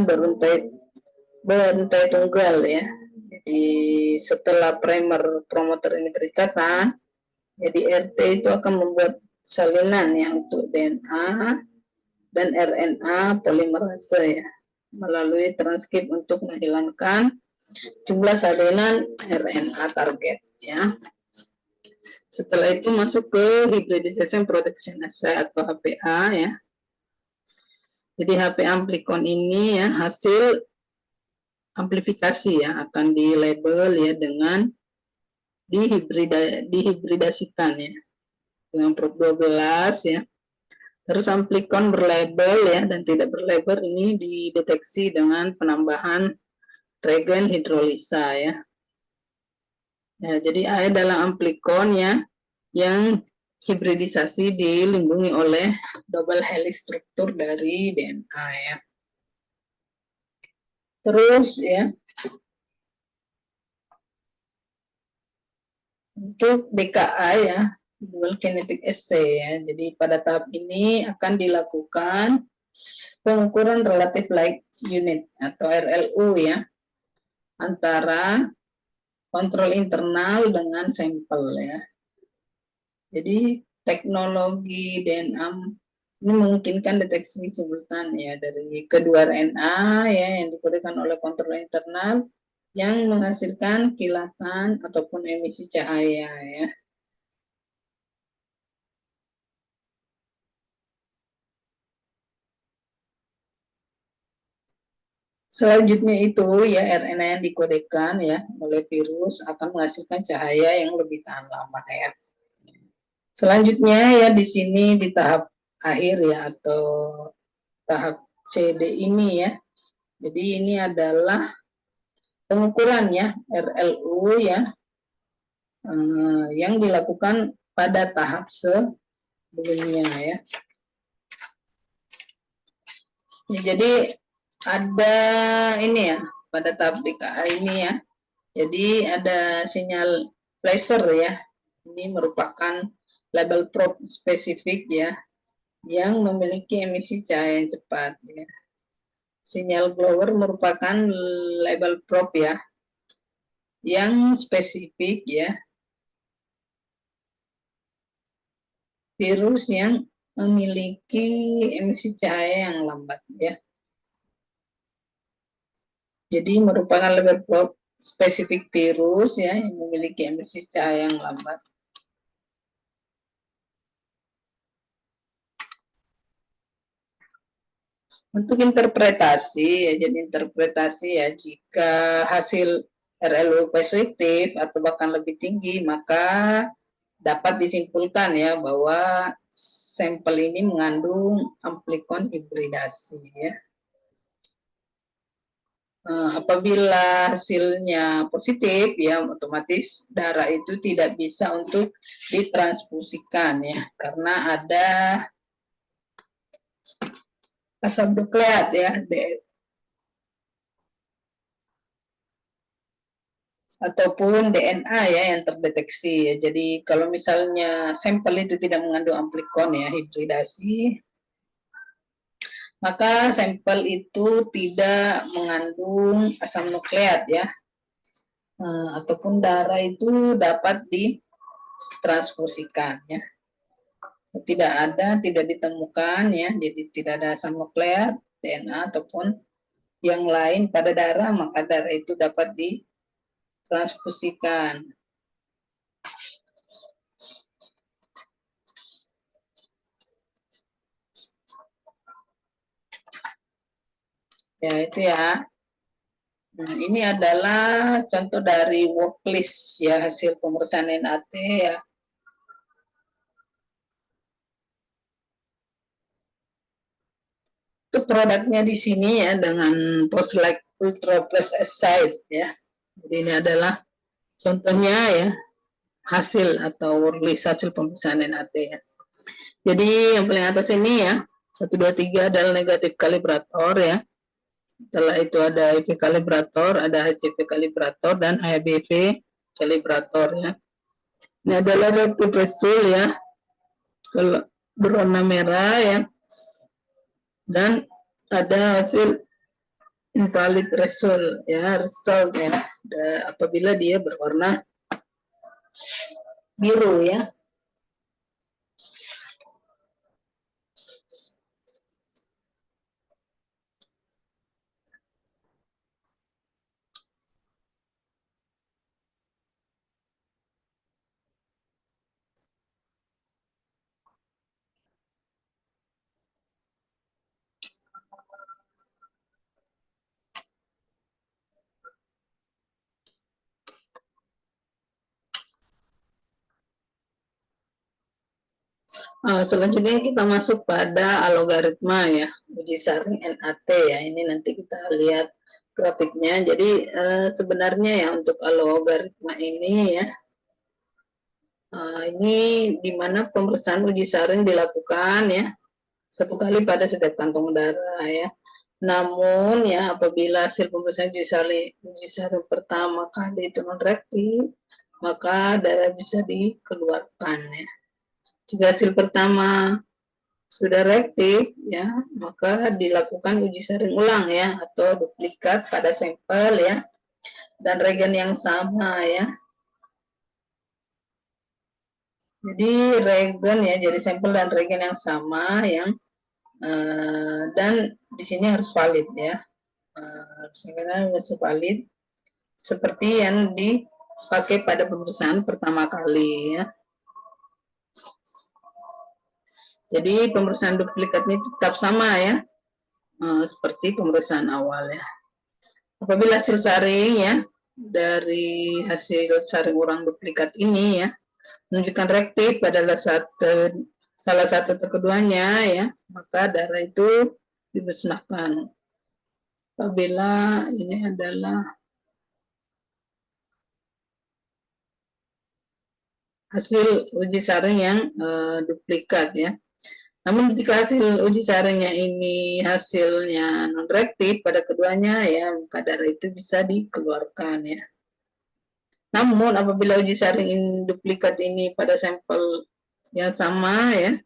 berantai tunggal ya. Jadi setelah primer promoter ini berikatan, jadi RT itu akan membuat salinan ya untuk DNA dan RNA polimerase ya, melalui transkrip untuk menghilangkan jumlah salinan RNA target ya. Setelah itu masuk ke hybridization protection assay atau HPA ya. Jadi HPA amplikon ini ya hasil amplifikasi ya, akan di label ya dengan dihibridasikan ya dengan prop 12 ya. Terus amplikon berlabel ya dan tidak berlabel ini dideteksi dengan penambahan regen hidrolisa ya. Ya, jadi air dalam amplikon ya yang hibridisasi dilindungi oleh double helix struktur dari DNA ya. Terus ya, untuk DKA ya, dual kinetic assay ya. Jadi pada tahap ini akan dilakukan pengukuran relative light unit atau RLU ya antara kontrol internal dengan sampel ya. Jadi teknologi DNA ini memungkinkan deteksi simultan ya dari kedua RNA ya yang dikodekan oleh kontrol internal yang menghasilkan kilatan ataupun emisi cahaya ya. Selanjutnya itu ya RNA yang dikodekan ya oleh virus akan menghasilkan cahaya yang lebih tahan lama ya. Selanjutnya ya di sini di tahap akhir ya atau tahap CD ini ya. Jadi ini adalah pengukuran ya RLU ya yang dilakukan pada tahap sebelumnya ya. Jadi ada ini ya pada tahap DKA ini ya. Jadi ada sinyal laser ya. Ini merupakan label probe spesifik ya yang memiliki emisi cahaya yang cepat ya. Sinyal glower merupakan label probe ya yang spesifik ya. Virus yang memiliki emisi cahaya yang lambat ya. Jadi merupakan label probe spesifik virus ya yang memiliki emisi cahaya yang lambat. Untuk interpretasi ya, jadi interpretasi ya jika hasil RLU positif atau bahkan lebih tinggi maka dapat disimpulkan ya bahwa sampel ini mengandung amplikon hibridasi ya. Apabila hasilnya positif ya otomatis darah itu tidak bisa untuk ditransfusikan ya karena ada asam nukleat ya ataupun DNA ya yang terdeteksi ya. Jadi kalau misalnya sampel itu tidak mengandung amplikon ya hibridasi maka sampel itu tidak mengandung asam nukleat ya ataupun darah itu dapat ditransfusikan ya. Tidak ditemukan ya, jadi tidak ada asam nukleat, DNA ataupun yang lain pada darah, maka darah itu dapat ditransfusikan. Ya itu ya. Nah, ini adalah contoh dari worklist ya hasil pemeriksaan NAT ya. Itu produknya di sini ya dengan post-like ultra plus assay ya. Jadi ini adalah contohnya ya hasil atau worklist hasil pemeriksaan NAT ya. Jadi yang paling atas ini ya 1, 2, 3 adalah negatif kalibrator ya. Setelah itu ada IV kalibrator, ada HCV kalibrator, dan HBV kalibrator ya. Ini adalah relative result ya. Kalau berwarna merah ya, dan ada hasil invalid result ya, apabila dia berwarna biru ya. Selanjutnya kita masuk pada algoritma ya, uji saring NAT ya. Ini nanti kita lihat grafiknya. Jadi sebenarnya ya untuk algoritma ini ya, ini dimana pemeriksaan uji saring dilakukan ya satu kali pada setiap kantong darah ya. Namun ya apabila hasil pemeriksaan uji saring pertama kali itu non reaktif, maka darah bisa dikeluarkan ya. Jika hasil pertama sudah reaktif ya, maka dilakukan uji saring ulang ya atau duplikat pada sampel ya dan reagen yang sama ya. Jadi reagen ya, jadi sampel dan reagen yang sama yang dan di sini harus valid ya. Harus valid seperti yang dipakai pada pemeriksaan pertama kali ya. Jadi pemeriksaan duplikat ini tetap sama ya, seperti pemeriksaan awal ya. Apabila hasil saring ya dari hasil saring ulang duplikat ini ya menunjukkan reaktif pada salah satu atau keduanya ya, maka darah itu dimusnahkan. Apabila ini adalah hasil uji saring yang duplikat ya. Namun jika hasil uji saringnya ini hasilnya non reaktif pada keduanya ya, maka darah itu bisa dikeluarkan ya. Namun apabila uji saring duplikat ini pada sampel yang sama ya,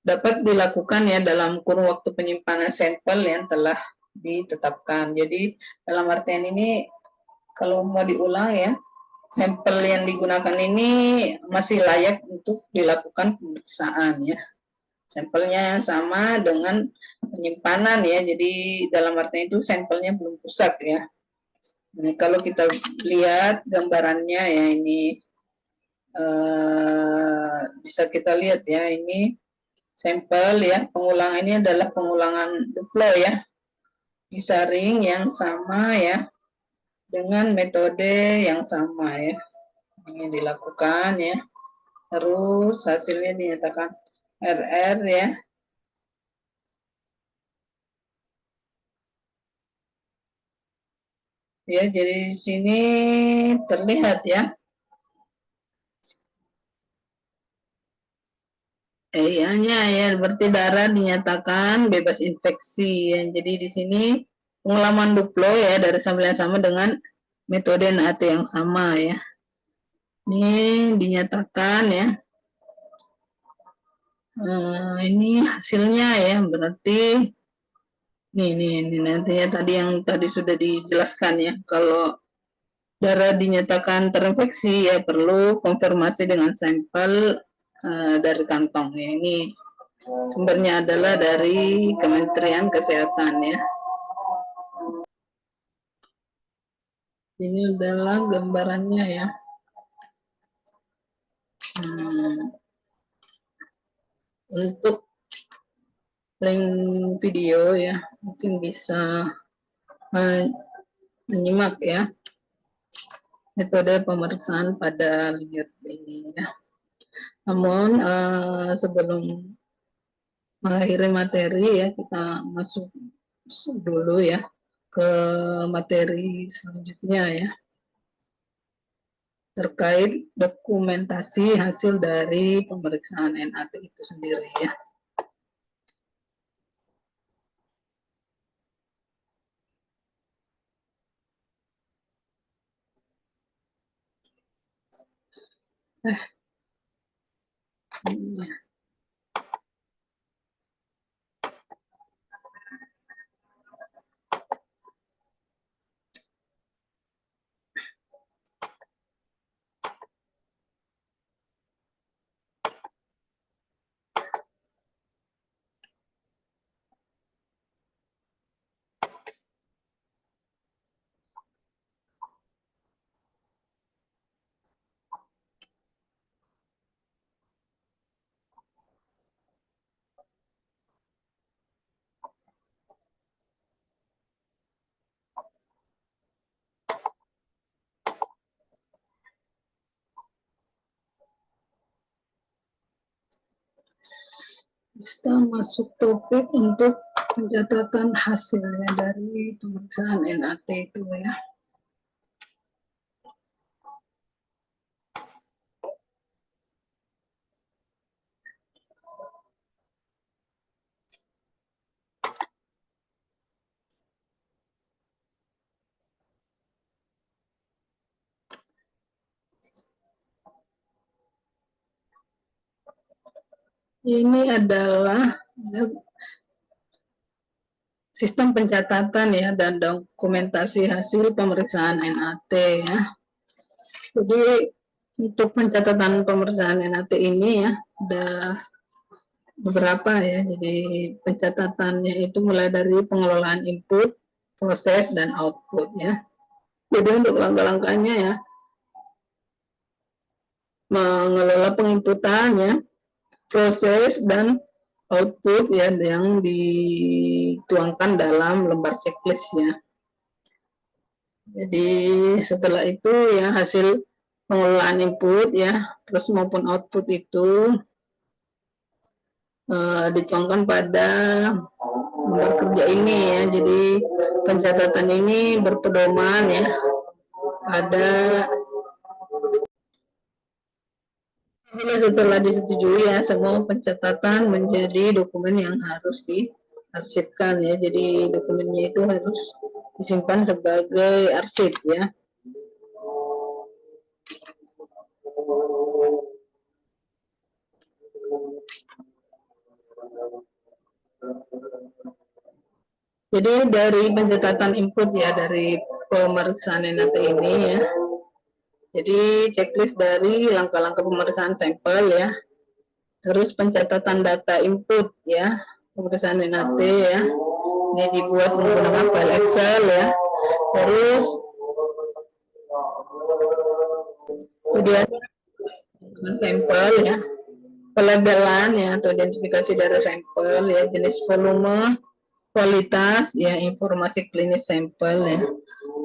dapat dilakukan ya dalam kurun waktu penyimpanan sampel yang telah ditetapkan. Jadi dalam artian ini kalau mau diulang ya, sampel yang digunakan ini masih layak untuk dilakukan pemeriksaan ya. Sampelnya sama dengan penyimpanan ya, jadi dalam artian itu sampelnya belum rusak ya. Nah, kalau kita lihat gambarannya ya ini bisa kita lihat ya, ini sampel ya, pengulangan ini adalah pengulangan duplo ya, disaring yang sama ya, dengan metode yang sama ya. Ini dilakukan ya, terus hasilnya dinyatakan RR ya. Ya, jadi di sini terlihat ya. Hanya ya, berarti darah dinyatakan bebas infeksi ya. Jadi di sini pengulaman duplo ya dari sampel yang sama dengan metode NAT yang sama ya. Ini dinyatakan ya. Ini hasilnya ya, berarti ini nantinya tadi sudah dijelaskan ya. Kalau darah dinyatakan terinfeksi ya perlu konfirmasi dengan sampel dari kantong ya. Ini sumbernya adalah dari Kementerian Kesehatan ya. Ini adalah gambarannya ya. Untuk link video ya, mungkin bisa menyimak ya metode pemeriksaan pada lihat ini ya. Namun sebelum mengakhiri materi ya, kita masuk dulu ya ke materi selanjutnya ya, terkait dokumentasi hasil dari pemeriksaan NAT itu sendiri ya. Kita masuk topik untuk pencatatan hasilnya dari pemeriksaan NAT itu ya. Ini adalah sistem pencatatan ya dan dokumentasi hasil pemeriksaan NAT ya. Jadi untuk pencatatan pemeriksaan NAT ini ya ada beberapa ya. Jadi pencatatannya itu mulai dari pengelolaan input, proses dan output ya. Jadi untuk langkah-langkahnya ya, mengelola penginputannya, proses dan output ya yang dituangkan dalam lembar checklist ya. Jadi setelah itu ya hasil pengelolaan input ya, terus maupun output itu dituangkan pada lembar kerja ini ya. Jadi pencatatan ini berpedoman ya pada setelah disetujui ya semua pencatatan menjadi dokumen yang harus diarsipkan ya. Jadi dokumennya itu harus disimpan sebagai arsip ya. Jadi dari pencatatan input ya dari pemeriksaan NAT ini ya. Jadi checklist dari langkah-langkah pemeriksaan sampel ya. Terus pencatatan data input ya, pemeriksaan NAT ya. Ini dibuat menggunakan file Excel ya. Terus kemudian sampel ya, pelabelan ya atau identifikasi dari sampel ya, jenis volume, kualitas ya, informasi klinis sampel ya,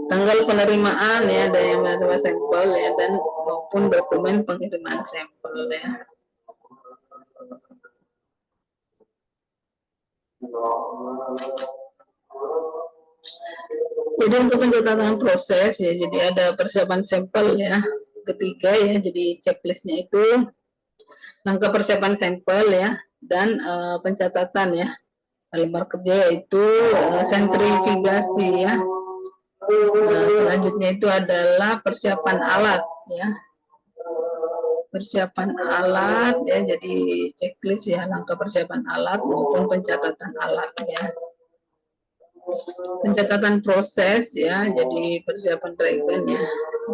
tanggal penerimaan ya dari yang menerima sampel ya, dan maupun dokumen pengiriman sampel ya. Jadi untuk pencatatan proses ya, jadi ada persiapan sampel ya, ketiga ya, jadi checklistnya itu langkah persiapan sampel ya, dan pencatatan ya, lembar kerja yaitu sentrifugasi ya. Selanjutnya itu adalah persiapan alat ya, persiapan alat ya, jadi checklist ya, langkah persiapan alat maupun pencatatan alat ya. Pencatatan proses ya, jadi persiapan reagen ya,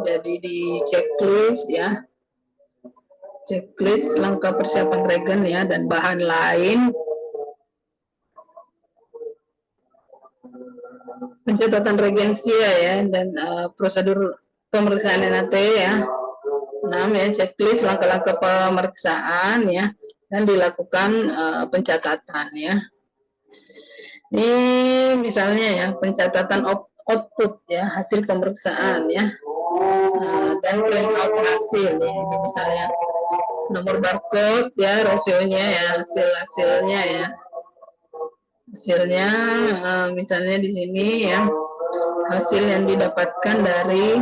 jadi di checklist ya, checklist langkah persiapan reagen ya dan bahan lain. Pencatatan reagensia ya dan prosedur pemeriksaan NAT ya. 6 ya, checklist langkah-langkah pemeriksaan ya dan dilakukan pencatatan ya. Ini misalnya ya pencatatan output ya, hasil pemeriksaan ya, dan print out hasil ya. Ini misalnya nomor barcode ya, rasionya ya, hasilnya ya, hasilnya misalnya di sini ya, hasil yang didapatkan dari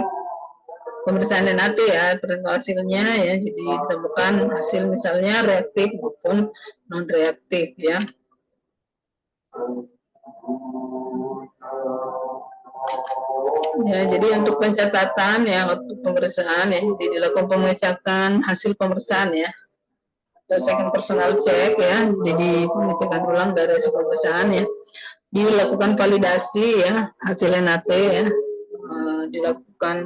pemeriksaan NAT ya, print out hasilnya ya, jadi ditemukan hasil misalnya reaktif maupun non reaktif ya. Ya, jadi untuk pencatatan ya, untuk pemeriksaan ya, jadi dilakukan pengecekan hasil pemeriksaan ya, atau second personal check ya, jadi pengecekan ulang dari hasil pemeriksaan ya, dilakukan validasi ya, hasil NAT ya, dilakukan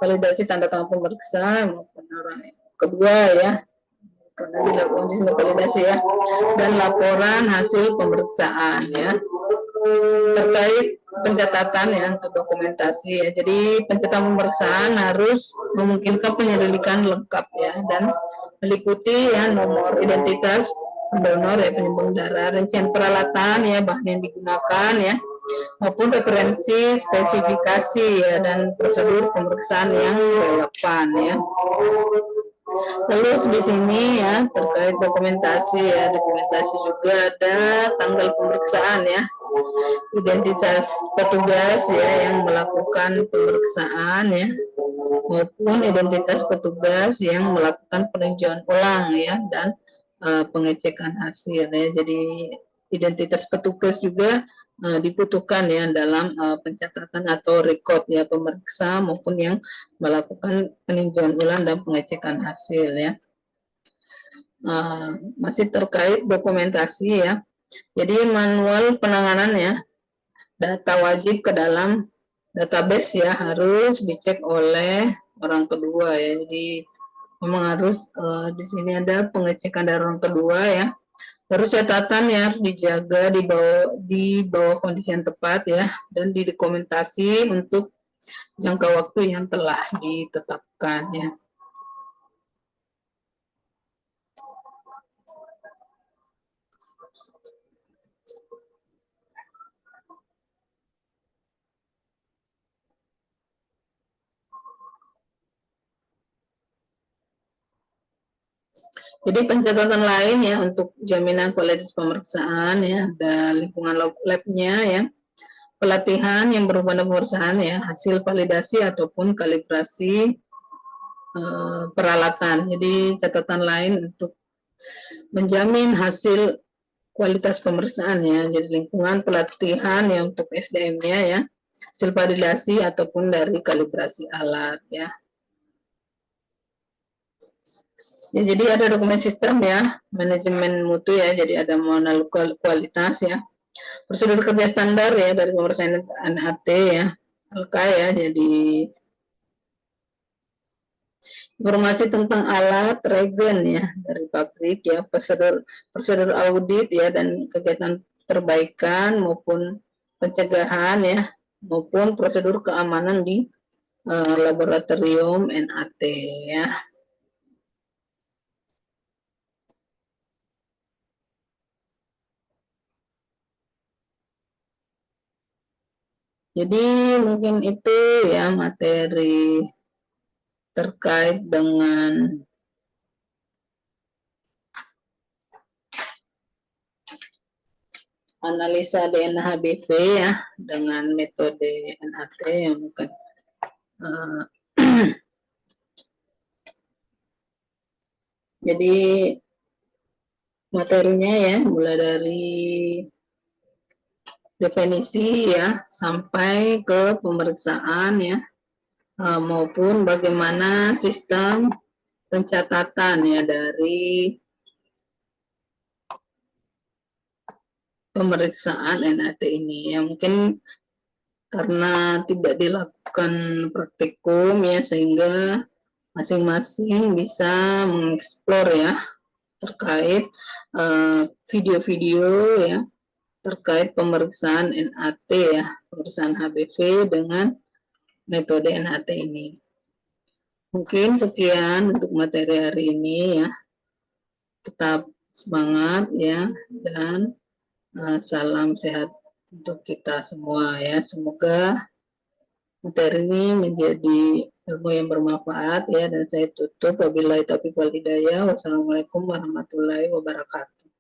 validasi tanda tangan pemeriksa maupun orang kedua ya, karena dilakukan sistem validasi ya, dan laporan hasil pemeriksaan ya. Terkait pencatatan ya untuk dokumentasi ya, jadi pencatatan pemeriksaan harus memungkinkan penyelidikan lengkap ya dan meliputi ya nomor identitas pendonor ya, penyumbang darah, rincian peralatan ya, bahan yang digunakan ya, maupun referensi, spesifikasi ya, dan prosedur pemeriksaan yang relevan ya. Terus di sini ya terkait dokumentasi ya, dokumentasi juga ada tanggal pemeriksaan ya, identitas petugas ya yang melakukan pemeriksaan ya, maupun identitas petugas yang melakukan peninjauan ulang ya, dan pengecekan hasil ya. Jadi identitas petugas juga dibutuhkan ya dalam pencatatan atau rekod ya pemeriksa maupun yang melakukan peninjauan ulang dan pengecekan hasil ya. Masih terkait dokumentasi ya. Jadi manual penanganan ya, data wajib ke dalam database ya harus dicek oleh orang kedua ya. Jadi memang harus di sini ada pengecekan dari orang kedua ya. Terus catatan yang harus dijaga di bawah kondisi yang tepat ya, dan didokumentasi untuk jangka waktu yang telah ditetapkan ya. Jadi pencatatan lain ya untuk jaminan kualitas pemeriksaan ya, dan lingkungan labnya ya, pelatihan yang berhubungan pemeriksaan ya, hasil validasi ataupun kalibrasi peralatan. Jadi catatan lain untuk menjamin hasil kualitas pemeriksaan ya, jadi lingkungan pelatihan yang untuk SDM-nya ya, hasil validasi ataupun dari kalibrasi alat ya. Ya, jadi ada dokumen sistem ya, manajemen mutu ya, jadi ada manual kualitas ya, prosedur kerja standar ya dari pemeriksaan NAT ya, LK ya, jadi informasi tentang alat regen ya dari pabrik ya, prosedur audit ya, dan kegiatan perbaikan maupun pencegahan ya, maupun prosedur keamanan di laboratorium NAT ya. Jadi mungkin itu ya materi terkait dengan analisa DNA HBV ya dengan metode NAT yang mungkin jadi materinya ya mulai dari definisi ya sampai ke pemeriksaan ya, maupun bagaimana sistem pencatatan ya dari pemeriksaan NAT ini ya, mungkin karena tidak dilakukan praktikum ya, sehingga masing-masing bisa mengeksplor ya terkait video-video ya terkait pemeriksaan NAT ya, pemeriksaan HBV dengan metode NAT ini. Mungkin sekian untuk materi hari ini ya. Tetap semangat ya, dan salam sehat untuk kita semua ya. Semoga materi ini menjadi ilmu yang bermanfaat ya, dan saya tutup wabillahi taufiq wal hidayah. Wassalamualaikum warahmatullahi wabarakatuh.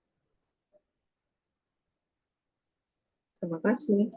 Terima kasih.